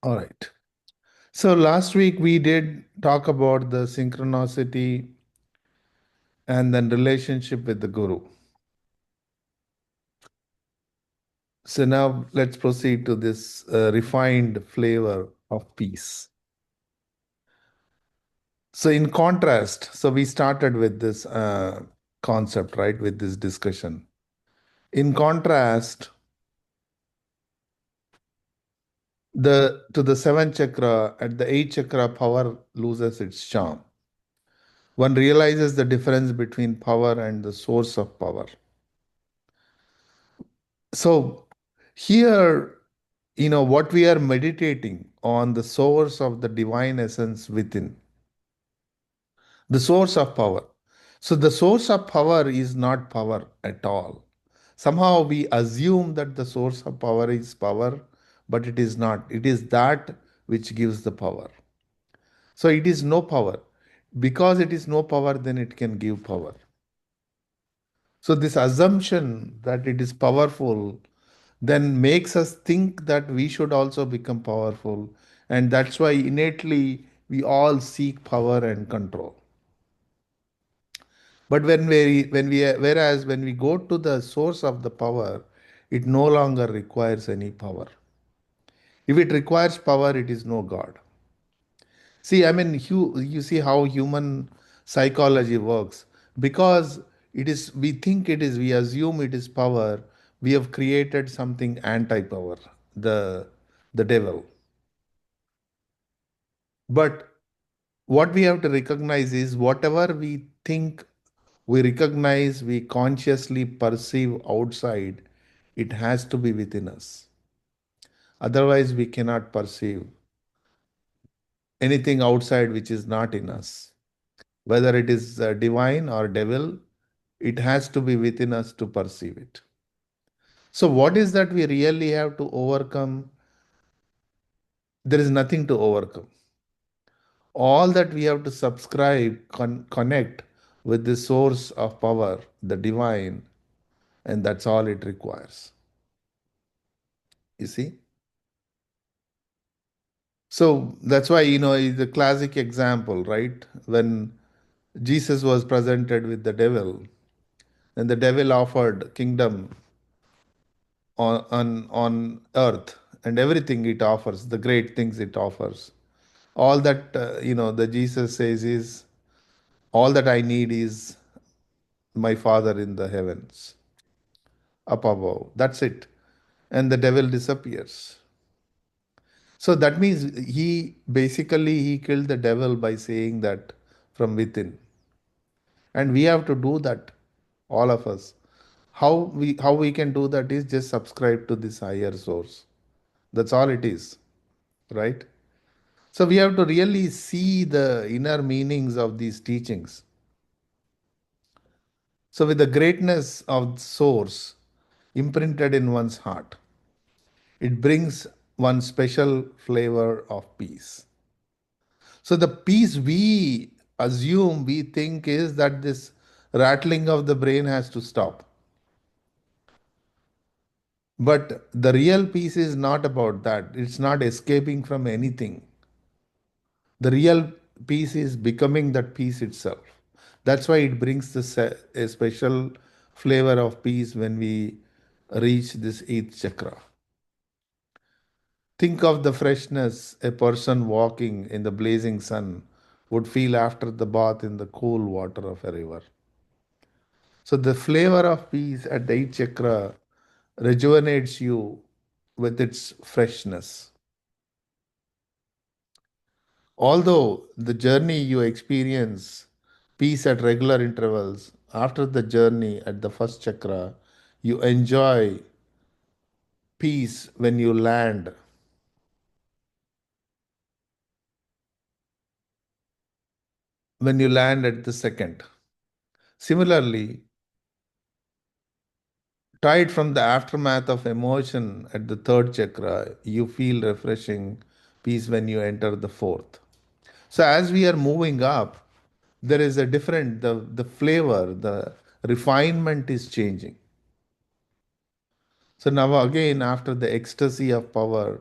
All right. So last week we did talk about the synchronicity and then relationship with the guru. So now let's proceed to this refined flavor of peace. So in contrast, so we started with this concept, right, with this discussion. In contrast, the to the seventh chakra, at the eighth chakra, power loses its charm. One realizes the difference between power and the source of power. So here, what we are meditating on the source of the divine essence within, the source of power. So the source of power is not power at all. Somehow we assume that the source of power is power, but it is not. It is that which gives the power. So it is no power. Because it is no power, then it can give power. So this assumption that it is powerful then makes us think that we should also become powerful. And that's why innately we all seek power and control. But whereas when we go to the source of the power, it no longer requires any power. If it requires power, it is no God. See, I mean, you see how human psychology works. Because we think it is, we assume it is power, we have created something anti-power, the devil. But what we have to recognize is whatever we think, we recognize, we consciously perceive outside, it has to be within us. Otherwise, we cannot perceive anything outside which is not in us. Whether it is divine or devil, it has to be within us to perceive it. So, what is that we really have to overcome? There is nothing to overcome. All that we have to subscribe, connect with the source of power, the divine, and that's all it requires. You see? So that's why, the classic example, right? When Jesus was presented with the devil, and the devil offered kingdom on earth and everything it offers, the great things it offers. All that, the Jesus says is, all that I need is my Father in the heavens, up above. That's it. And the devil disappears. So that means he killed the devil by saying that from within. And we have to do that, all of us. How we can do that is just subscribe to this higher source. That's all it is, right? So we have to really see the inner meanings of these teachings. So with the greatness of source imprinted in one's heart, it brings one special flavor of peace. So the peace we assume, we think is that this rattling of the brain has to stop. But the real peace is not about that. It's not escaping from anything. The real peace is becoming that peace itself. That's why it brings a special flavor of peace when we reach this eighth chakra. Think of the freshness a person walking in the blazing sun would feel after the bath in the cool water of a river. So the flavor of peace at the eighth chakra rejuvenates you with its freshness. Although the journey you experience peace at regular intervals, after the journey at the first chakra, you enjoy peace when you land at the second. Similarly, tied from the aftermath of emotion at the third chakra, you feel refreshing peace when you enter the fourth. So as we are moving up, there is a different the flavor, the refinement is changing. So now again, after the ecstasy of power,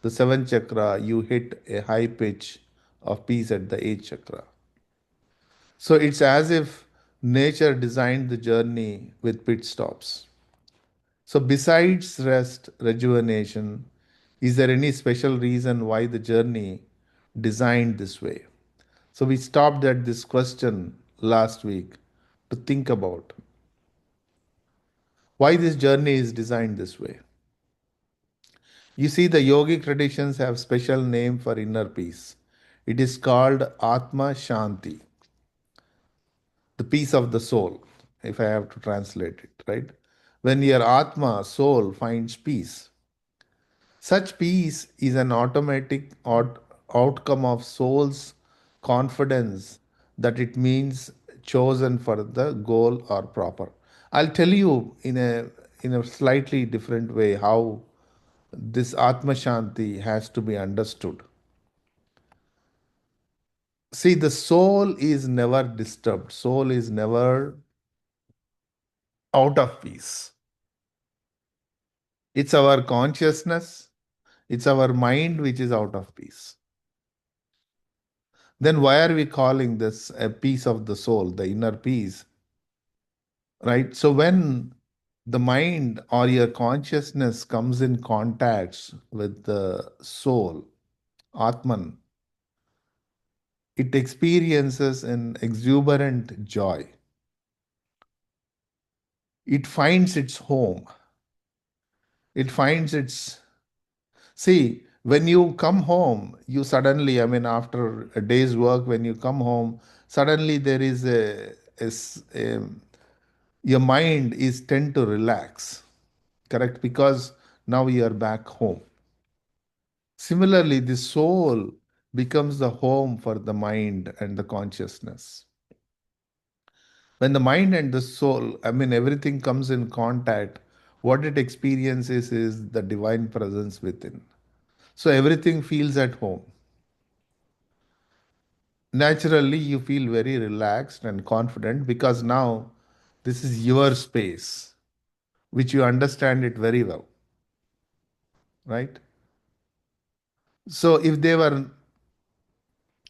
the seventh chakra, you hit a high pitch of peace at the eighth chakra. So it's as if nature designed the journey with pit stops. So, besides rest, rejuvenation, is there any special reason why the journey designed this way? So, we stopped at this question last week to think about why this journey is designed this way. You see, the yogic traditions have special name for inner peace. It is called Atma Shanti, the peace of the soul, if I have to translate it, right? When your Atma, soul, finds peace, such peace is an automatic outcome of soul's confidence that it means chosen for the goal or proper. I'll tell you in a slightly different way how this Atma Shanti has to be understood. See, the soul is never disturbed. Soul is never out of peace. It's our consciousness, it's our mind which is out of peace. Then why are we calling this a peace of the soul, the inner peace? Right? So when the mind or your consciousness comes in contact with the soul, Atman, it experiences an exuberant joy. It finds its home. It finds its. See, when you come home, you suddenly, I mean, after a day's work, when you come home, suddenly there is your mind is tend to relax, correct? Because now you are back home. Similarly, the soul becomes the home for the mind and the consciousness. When the mind and the soul, I mean, everything comes in contact, what it experiences is the divine presence within. So everything feels at home. Naturally, you feel very relaxed and confident because now this is your space, which you understand it very well, right? So if they were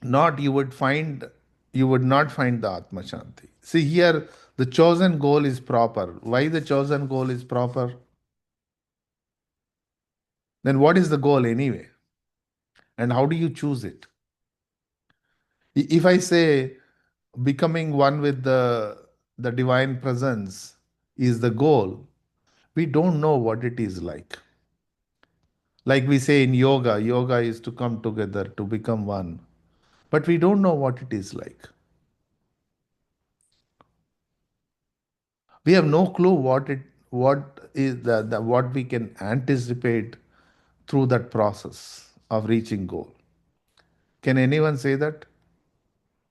not, you would not find the Atma Shanti. See here, the chosen goal is proper. Why the chosen goal is proper? Then what is the goal anyway? And how do you choose it? If I say becoming one with the divine presence is the goal, we don't know what it is like. Like we say in yoga, yoga is to come together, to become one. But we don't know what it is like. We have no clue what is the what we can anticipate through that process of reaching goal. Can anyone say that?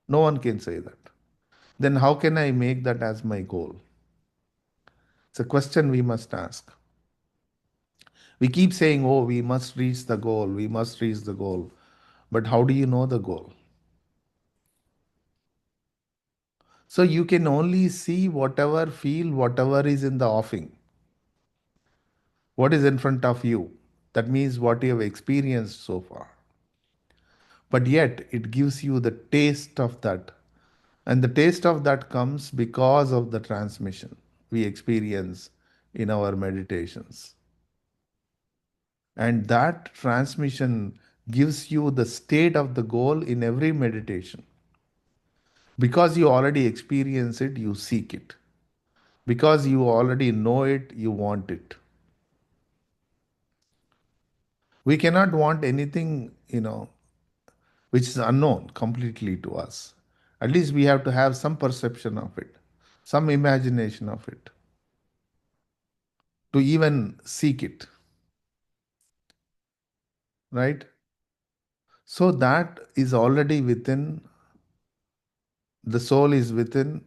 No one can say that. Then how can I make that as my goal? It's a question we must ask. We keep saying, oh, we must reach the goal, we must reach the goal. But how do you know the goal? So you can only see whatever, feel whatever is in the offing. What is in front of you? That means what you have experienced so far. But yet it gives you the taste of that. And the taste of that comes because of the transmission we experience in our meditations. And that transmission gives you the state of the goal in every meditation. Because you already experience it, you seek it. Because you already know it, you want it. We cannot want anything, which is unknown completely to us. At least we have to have some perception of it, some imagination of it, to even seek it, right? So that is already within, the soul is within,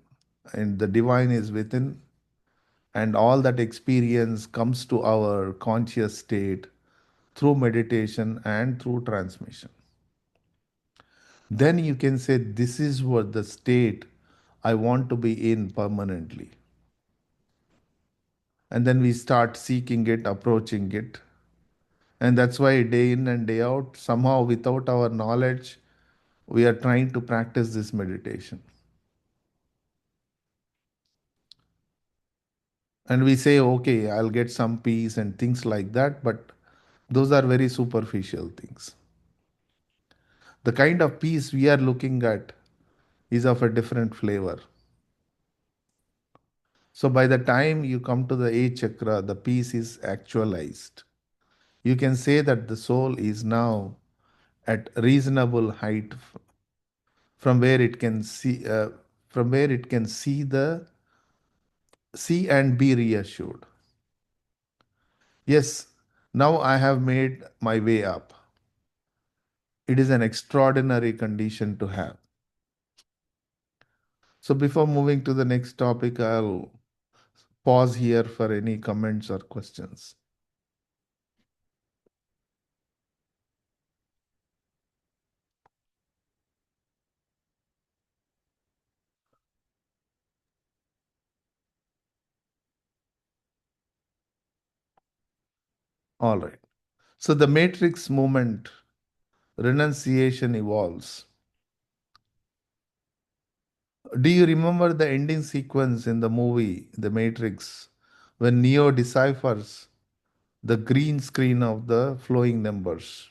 and the divine is within, and all that experience comes to our conscious state through meditation and through transmission. Then you can say, this is what the state I want to be in permanently. And then we start seeking it, approaching it, And that's why day in and day out, somehow without our knowledge, we are trying to practice this meditation. And we say, okay, I'll get some peace and things like that, but those are very superficial things. The kind of peace we are looking at is of a different flavor. So by the time you come to the eighth chakra, the peace is actualized. You can say that the soul is now at reasonable height from where it can see the see and be reassured. Yes, now I have made my way up. It is an extraordinary condition to have. So before moving to the next topic, I'll pause here for any comments or questions. All right. So the matrix movement, renunciation evolves. Do you remember the ending sequence in the movie The Matrix when Neo deciphers the green screen of the flowing numbers?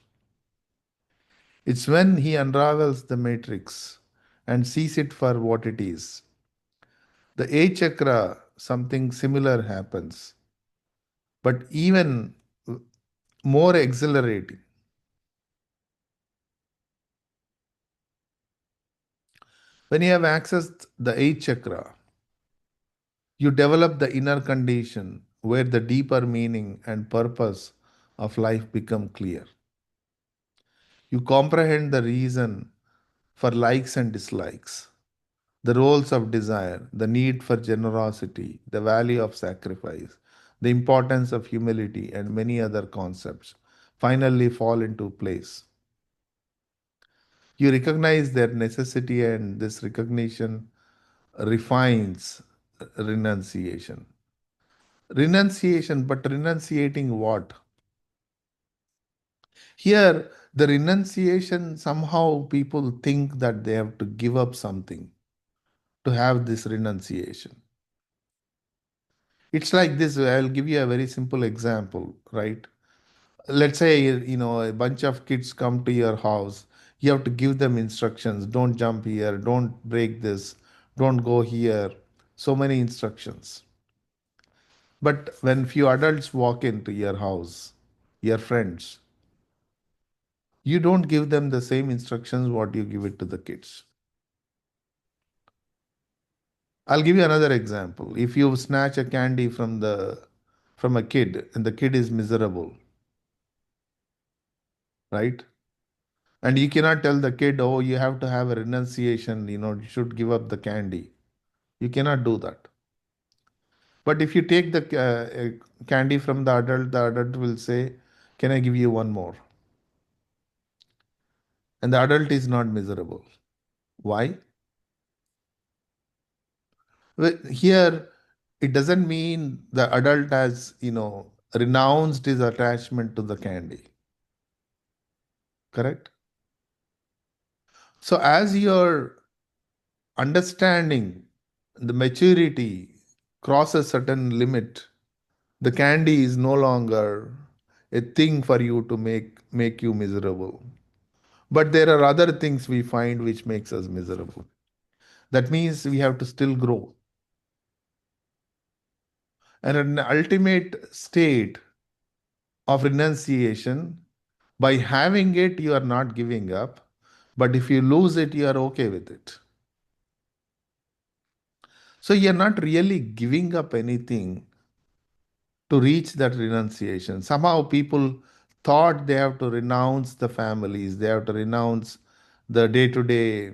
It's when he unravels the matrix and sees it for what it is. The A chakra, something similar happens, but even more exhilarating. When you have accessed the eighth chakra, you develop the inner condition where the deeper meaning and purpose of life become clear. You comprehend the reason for likes and dislikes, the roles of desire, the need for generosity, the value of sacrifice, the importance of humility, and many other concepts finally fall into place. You recognize their necessity, and this recognition refines renunciation. Renunciation, but renunciating what? Here, the renunciation, somehow people think that they have to give up something to have this renunciation. It's like this. I'll give you a very simple example, right? Let's say, a bunch of kids come to your house. You have to give them instructions. Don't jump here. Don't break this. Don't go here. So many instructions. But when few adults walk into your house, your friends, you don't give them the same instructions what you give it to the kids. I'll give you another example. If you snatch a candy from a kid and the kid is miserable, right? And you cannot tell the kid, oh, you have to have a renunciation, you should give up the candy. You cannot do that. But if you take the candy from the adult will say, can I give you one more? And the adult is not miserable. Why? Well, here, it doesn't mean the adult has, renounced his attachment to the candy. Correct? So as your understanding, the maturity crosses certain limit, the candy is no longer a thing for you to make you miserable. But there are other things we find which makes us miserable. That means we have to still grow. And an ultimate state of renunciation, by having it, you are not giving up. But if you lose it, you are okay with it. So you're not really giving up anything to reach that renunciation. Somehow people thought they have to renounce the families, they have to renounce the day-to-day,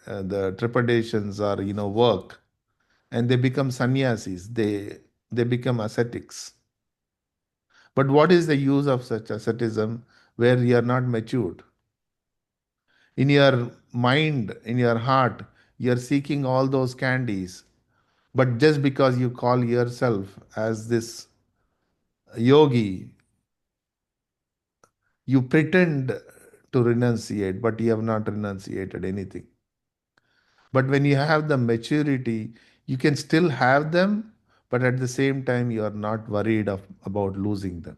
the trepidations or work, and they become sannyasis. They become ascetics. But what is the use of such asceticism where you are not matured? In your mind, in your heart, you are seeking all those candies, but just because you call yourself as this yogi, You pretend to renunciate, but you have not renunciated anything. But when you have the maturity, you can still have them, but at the same time, you are not worried about losing them.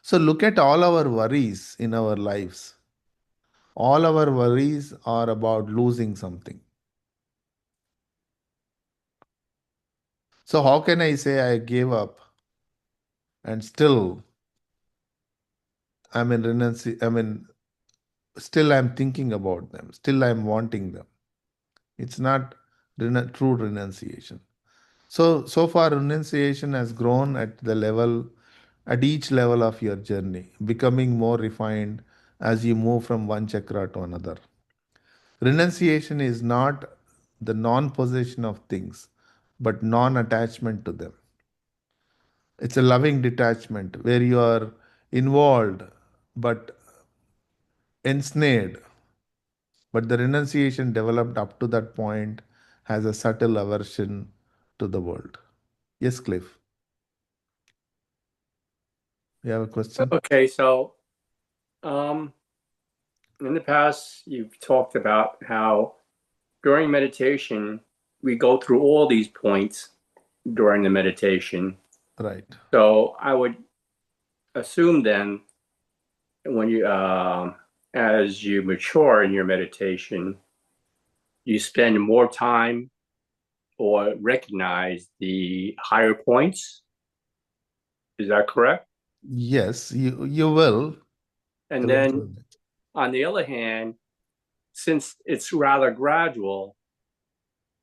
So look at all our worries in our lives. All our worries are about losing something. So how can I say I gave up and still still I'm thinking about them, still I'm wanting them. It's not true renunciation. So far, renunciation has grown at each level of your journey, becoming more refined as you move from one chakra to another. Renunciation is not the non possession of things, but non attachment to them. It's a loving detachment where you are involved but ensnared. But the renunciation developed up to that point has a subtle aversion to the world. Yes, Cliff, you have a question? Okay, so um, in the past, you've talked about how during meditation, we go through all these points during the meditation. Right. So I would assume then, when as you mature in your meditation, you spend more time or recognize the higher points. Is that correct? Yes, you will And then eventually. on the other hand, since it's rather gradual,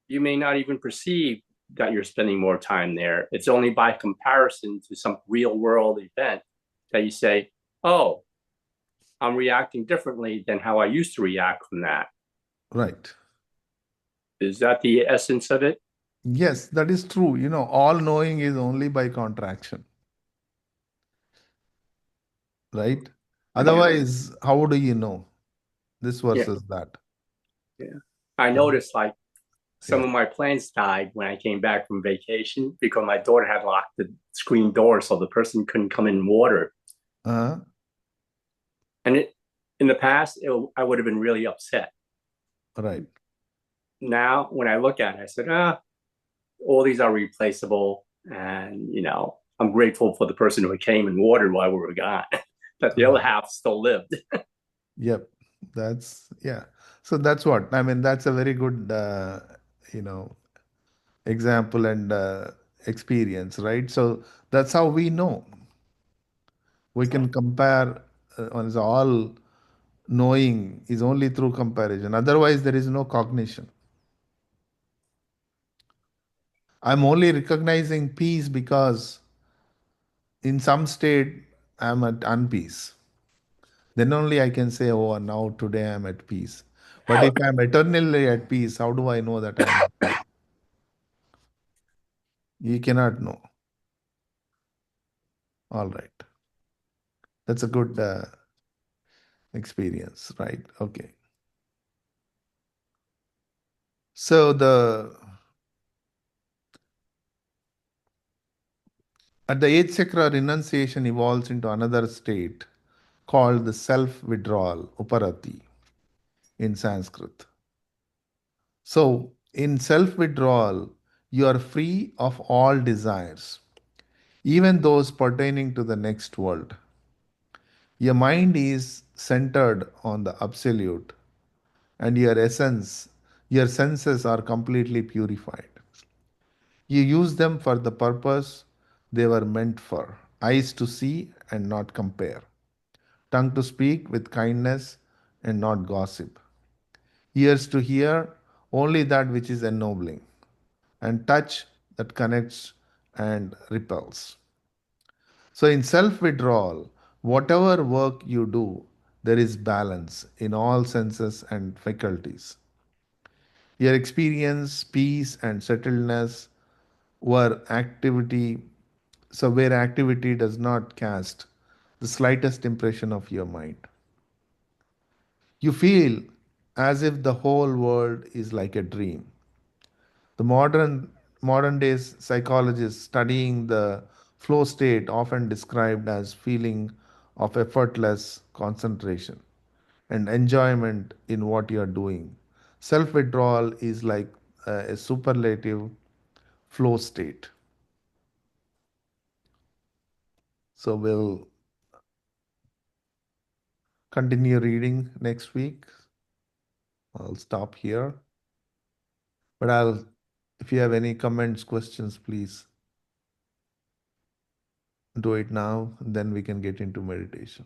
you may not even perceive that you're spending more time there. It's only by comparison to some real world event that you say, oh, I'm reacting differently than how I used to react from that. Right. Is that the essence of it? Yes, that is true. All knowing is only by contraction, right? Yeah. Otherwise, how do you know this Yeah. versus that? Yeah. I Right. noticed like some Yeah. of my plants died when I came back from vacation because my daughter had locked the screen door so the person couldn't come in water. Uh, And in the past, I would have been really upset. right. Now, when I look at it, I said, all these are replaceable. And, I'm grateful for the person who came and watered while we were gone, that the other Right. half still lived. Yep. Yeah. So that's what I mean. That's a very good, you know, example and experience, right? So that's how we know. We can compare on all knowing is only through comparison. Otherwise, there is no cognition. I'm only recognizing peace because in some state I'm at unpeace. Then only I can say, oh, now today I'm at peace. But if I'm eternally at peace, how do I know that I'm at peace? You cannot know. All right. That's a good experience, right? Okay. So at the eighth chakra, renunciation evolves into another state called the self-withdrawal, uparati in Sanskrit. So in self-withdrawal, you are free of all desires, even those pertaining to the next world. Your mind is centered on the absolute, and your senses are completely purified. You use them for the purpose they were meant for: eyes to see and not compare, tongue to speak with kindness and not gossip, ears to hear only that which is ennobling, and touch that connects and repels. So, in self withdrawal, whatever work you do, there is balance in all senses and faculties. Your experience, peace, and settledness where activity, where activity does not cast the slightest impression of your mind. You feel as if the whole world is like a dream. The modern days psychologists studying the flow state often described as feeling of effortless concentration and enjoyment in what you are doing. Self withdrawal is like a superlative flow state. So we'll continue reading next week. I'll stop here. But if you have any comments, questions, please do it now. Then we can get into meditation.